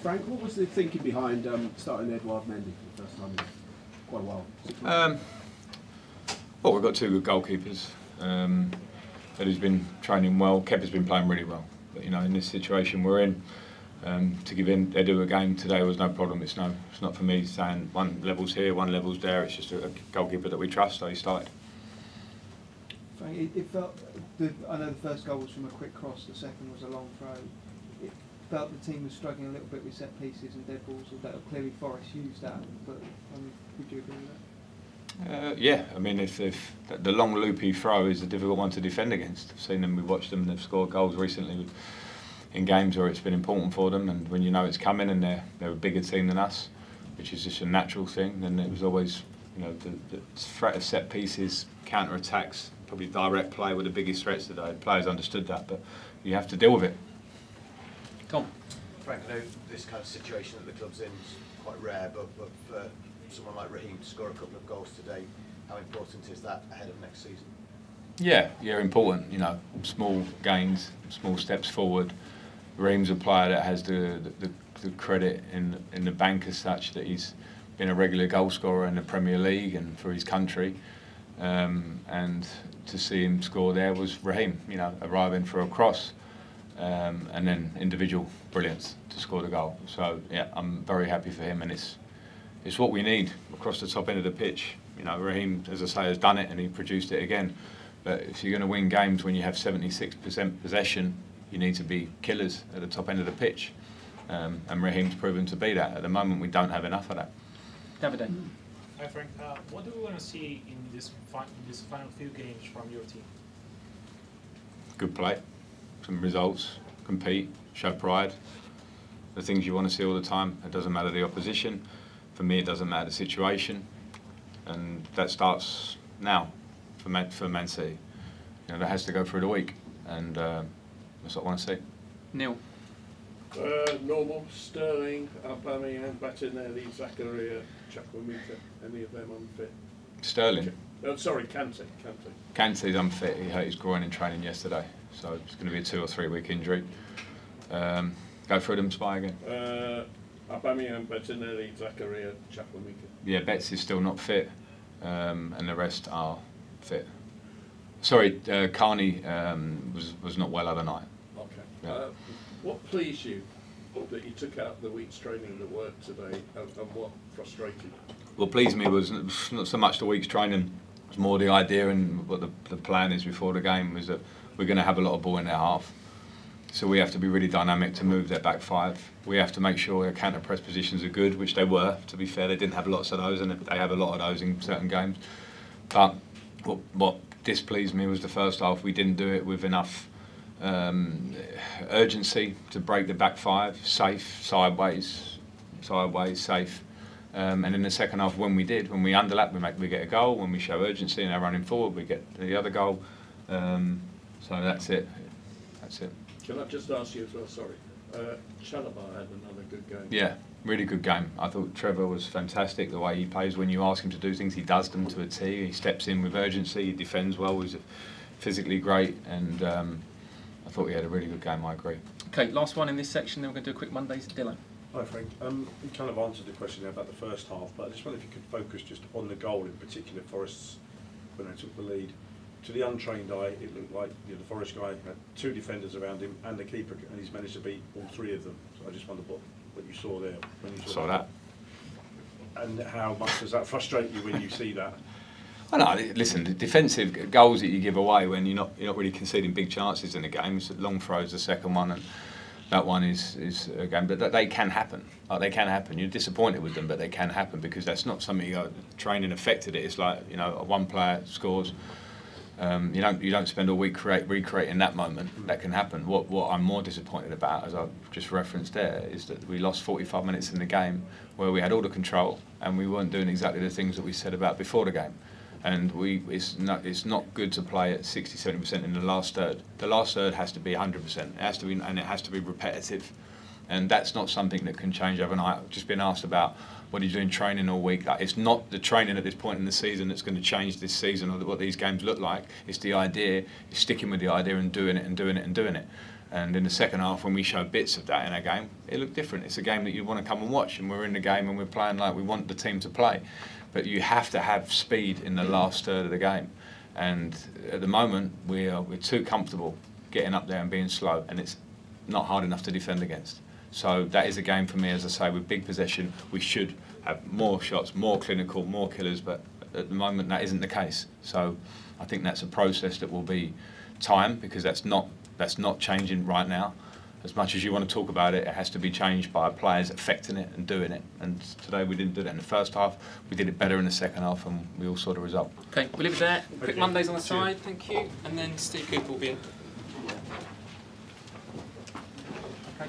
Frank, what was the thinking behind starting Edouard Mendy for the first time in quite a while? Well, we've got two good goalkeepers. Eddie's been training well. Kepa's been playing really well. But you know, in this situation we're in, to give Edu a game today was no problem. It's not for me saying one level's here, one level's there. It's just a goalkeeper that we trust, so he started. Frank, it felt. I know the first goal was from a quick cross. The second was a long throw. It felt the team was struggling a little bit with set pieces and dead balls. Although clearly Forest used that, but would you agree with that? Yeah, I mean, if the long loopy throw is a difficult one to defend against. I've seen them, we've watched them, and they've scored goals recently in games where it's been important for them, and when you know it's coming and they're a bigger team than us, which is just a natural thing, then it was always, you know, the threat of set pieces, counter attacks, probably direct play were the biggest threats today. Players understood that, but you have to deal with it. Tom. Frank, I know this kind of situation that the club's in is quite rare, but for someone like Raheem to score a couple of goals today, how important is that ahead of next season? Yeah, important. You know, small gains, small steps forward. Raheem's a player that has the credit in the bank as such, that he's been a regular goal scorer in the Premier League and for his country. And to see him score there was Raheem, you know, arriving for a cross, and then individual brilliance to score the goal. So yeah, I'm very happy for him, and it's what we need across the top end of the pitch. You know, Raheem, as I say, has done it and he produced it again. But if you're going to win games when you have 76% possession, you need to be killers at the top end of the pitch. And Raheem's proven to be that. At the moment, we don't have enough of that. David. Hi Frank, what do we want to see in this final few games from your team? Good play, some results, compete, show pride. The things you want to see all the time. It doesn't matter the opposition. For me, it doesn't matter the situation, and that starts now for Man City. You know, that has to go through the week, and that's what I want to see. Neil. Normal, Sterling, Aubameyang, Bettinelli, Zakaria, Chukwuemeka, any of them unfit? Sterling? Sorry, Kante. Kante's unfit. He hurt his groin in training yesterday, so it's going to be a 2 or 3 week injury. Go through them, Spy again. Aubameyang, Bettinelli, Zakaria, Chukwuemeka. Yeah, Betts is still not fit, and the rest are fit. Sorry, Carney was not well other night. Okay. Yeah. What pleased you that you took out the week's training that worked today, and what frustrated you? What pleased me was not so much the week's training, it was more the idea and what the plan is before the game, was that we're going to have a lot of ball in their half. So we have to be really dynamic to move their back five. We have to make sure their counter press positions are good, which they were. To be fair, they didn't have lots of those, and they have a lot of those in certain games. But what displeased me was the first half. We didn't do it with enough urgency to break the back five, safe, sideways, safe. And in the second half, when we underlap, we get a goal. When we show urgency and they're running forward, we get the other goal. So that's it. Can I just ask you as well, sorry, Chalobah had another good game. Yeah, really good game. I thought Trevor was fantastic, the way he plays. When you ask him to do things, he does them to a T. He steps in with urgency, he defends well, he's physically great, and I thought he had a really good game, I agree. Okay, last one in this section, then we're going to do a quick Mondays. Dylan. Hi Frank, you kind of answered the question there about the first half, but I just wonder if you could focus just on the goal in particular. Forest, when they took the lead, to the untrained eye, it looked like the Forest guy had 2 defenders around him and the keeper, and he's managed to beat all 3 of them. So I just wondered what you saw there when you saw that. And how much does that frustrate you when you see that? Well, no, listen, the defensive goals that you give away when you're not really conceding big chances in the game. Long throws, the second one, and that one is a game. But they can happen. They can happen. You're disappointed with them, but they can happen, because that's not something training affected it. It's like, you know, one player scores. You don't spend a week recreating that moment. That can happen. What I'm more disappointed about, as I've just referenced there, is that we lost 45 minutes in the game where we had all the control and we weren't doing exactly the things that we said about before the game. And it's not good to play at 60-70% in the last third. The last third has to be 100%. It has to be, and it has to be repetitive. And that's not something that can change overnight. I've just been asked about what are you doing training all week. Like, it's not the training at this point in the season that's going to change this season or what these games look like. It's the idea, it's sticking with the idea and doing it and doing it and doing it. And in the second half, when we showed bits of that in our game, it looked different. It's a game that you want to come and watch, and we're in the game and we're playing like we want the team to play. But you have to have speed in the last third of the game. And at the moment, we're too comfortable getting up there and being slow, and it's not hard enough to defend against. So that is a game for me, as I say, with big possession. We should have more shots, more clinical, more killers, but at the moment that isn't the case. So I think that's a process that will be time, because that's not changing right now. As much as you want to talk about it, it has to be changed by players affecting it and doing it. And today we didn't do that in the first half. We did it better in the second half, and we all saw the result. Okay, we'll leave it there. Quick you. Mondays on the Cheers. side, thank you. And then Steve Cooper will be in.